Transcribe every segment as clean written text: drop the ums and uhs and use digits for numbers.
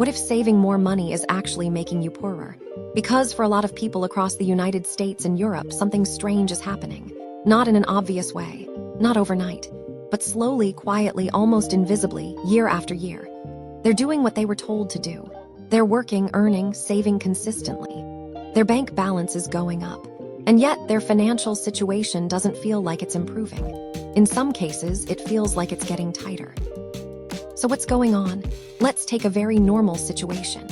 What if saving more money is actually making you poorer? Because for a lot of people across the United States and Europe, something strange is happening. Not in an obvious way, not overnight, but slowly, quietly, almost invisibly, year after year. They're doing what they were told to do. They're working, earning, saving consistently. Their bank balance is going up, and yet their financial situation doesn't feel like it's improving. In some cases, it feels like it's getting tighter. So what's going on? Let's take a very normal situation.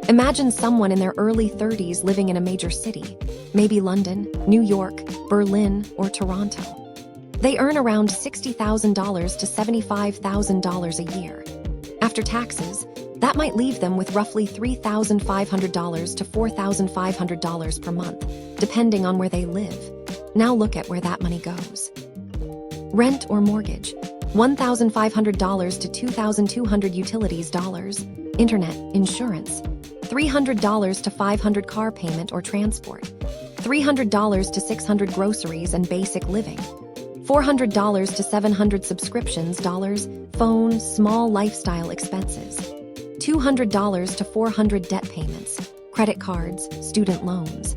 Imagine someone in their early 30s living in a major city, maybe London, New York, Berlin, or Toronto. They earn around $60,000 to $75,000 a year. After taxes, that might leave them with roughly $3,500 to $4,500 per month, depending on where they live. Now look at where that money goes. Rent or mortgage, $1,500 to $2,200 utilities dollars, internet, insurance, $300 to $500 car payment or transport, $300 to $600 groceries and basic living, $400 to $700 subscriptions dollars, phone, small lifestyle expenses, $200 to $400 debt payments, credit cards, student loans,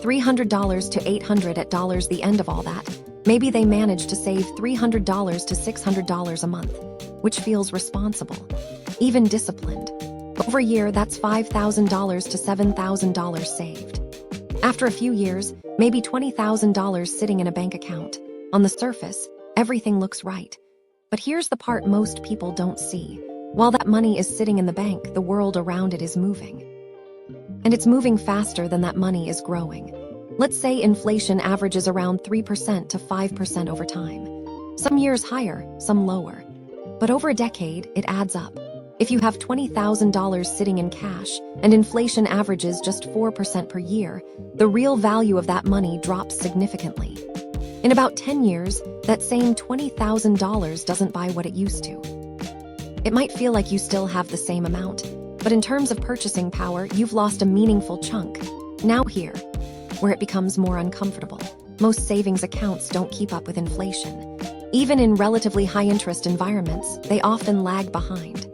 $300 to $800 at dollars. The end of all that, maybe they manage to save $300 to $600 a month, which feels responsible, even disciplined. Over a year, that's $5,000 to $7,000 saved. After a few years, maybe $20,000 sitting in a bank account. On the surface, everything looks right. But here's the part most people don't see. While that money is sitting in the bank, the world around it is moving. And it's moving faster than that money is growing. Let's say inflation averages around 3% to 5% over time. Some years higher, some lower. But over a decade, it adds up. If you have $20,000 sitting in cash and inflation averages just 4% per year, the real value of that money drops significantly. In about 10 years, that same $20,000 doesn't buy what it used to. It might feel like you still have the same amount, but in terms of purchasing power, you've lost a meaningful chunk. Now here, where it becomes more uncomfortable. Most savings accounts don't keep up with inflation. Even in relatively high-interest environments, they often lag behind.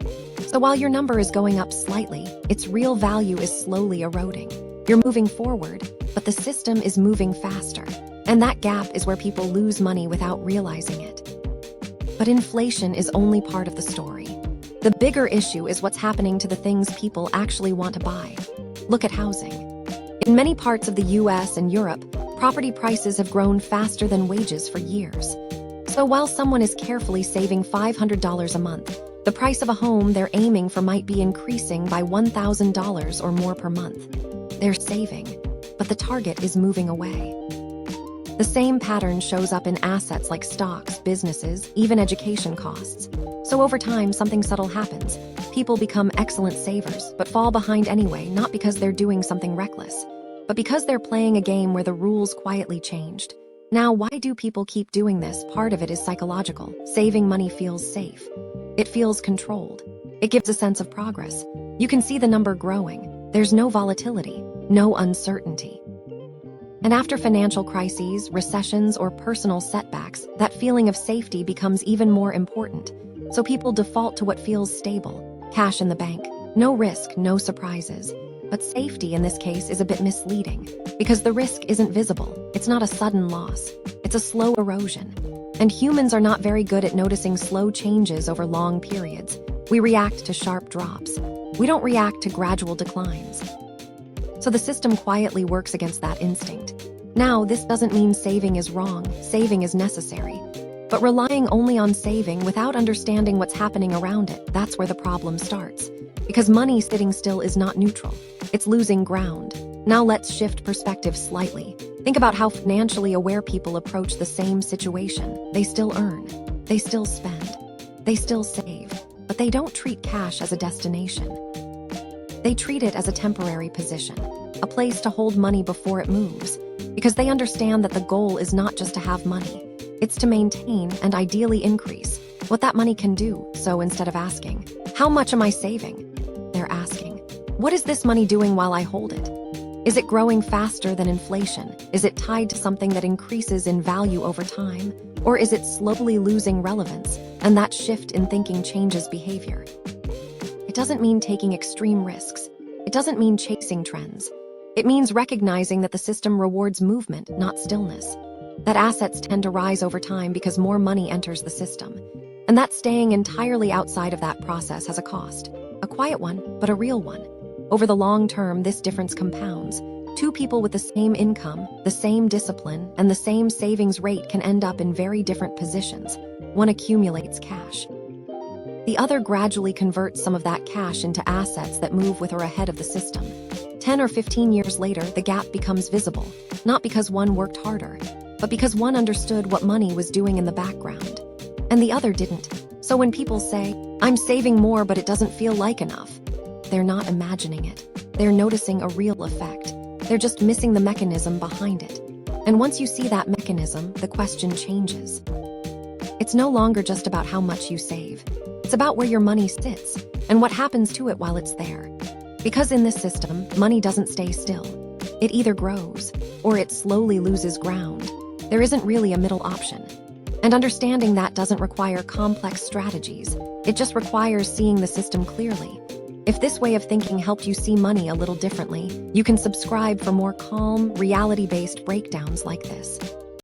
So while your number is going up slightly, its real value is slowly eroding. You're moving forward, but the system is moving faster. And that gap is where people lose money without realizing it. But inflation is only part of the story. The bigger issue is what's happening to the things people actually want to buy. Look at housing. In many parts of the US and Europe, property prices have grown faster than wages for years. So while someone is carefully saving $500 a month, the price of a home they're aiming for might be increasing by $1,000 or more per month. They're saving, but the target is moving away. The same pattern shows up in assets like stocks, businesses, even education costs. So over time, something subtle happens. People become excellent savers, but fall behind anyway, not because they're doing something reckless, but because they're playing a game where the rules quietly changed. Now, why do people keep doing this? Part of it is psychological. Saving money feels safe. It feels controlled. It gives a sense of progress. You can see the number growing. There's no volatility, no uncertainty. And after financial crises, recessions, or personal setbacks, that feeling of safety becomes even more important. So people default to what feels stable, cash in the bank, no risk, no surprises. But safety in this case is a bit misleading, because the risk isn't visible. It's not a sudden loss. It's a slow erosion. And humans are not very good at noticing slow changes over long periods. We react to sharp drops. We don't react to gradual declines. So the system quietly works against that instinct. Now, this doesn't mean saving is wrong. Saving is necessary. But relying only on saving without understanding what's happening around it, that's where the problem starts. Because money sitting still is not neutral. It's losing ground. Now let's shift perspective slightly. Think about how financially aware people approach the same situation. They still earn. They still spend. They still save. But they don't treat cash as a destination. They treat it as a temporary position, a place to hold money before it moves, because they understand that the goal is not just to have money. It's to maintain and ideally increase what that money can do. So instead of asking, how much am I saving? They're asking, what is this money doing while I hold it? Is it growing faster than inflation? Is it tied to something that increases in value over time? Or is it slowly losing relevance? And that shift in thinking changes behavior. It doesn't mean taking extreme risks. It doesn't mean chasing trends. It means recognizing that the system rewards movement, not stillness. That assets tend to rise over time because more money enters the system. And that staying entirely outside of that process has a cost. A quiet one, but a real one. Over the long term, this difference compounds. Two people with the same income, the same discipline, and the same savings rate can end up in very different positions. One accumulates cash. The other gradually converts some of that cash into assets that move with or ahead of the system. 10 or 15 years later, the gap becomes visible, not because one worked harder, but because one understood what money was doing in the background, and the other didn't. So when people say, "I'm saving more but it doesn't feel like enough," they're not imagining it. They're noticing a real effect. They're just missing the mechanism behind it. And once you see that mechanism, the question changes. It's no longer just about how much you save. It's about where your money sits and what happens to it while it's there. Because in this system, money doesn't stay still. It either grows or it slowly loses ground. There isn't really a middle option. And understanding that doesn't require complex strategies. It just requires seeing the system clearly. If this way of thinking helped you see money a little differently, you can subscribe for more calm, reality-based breakdowns like this.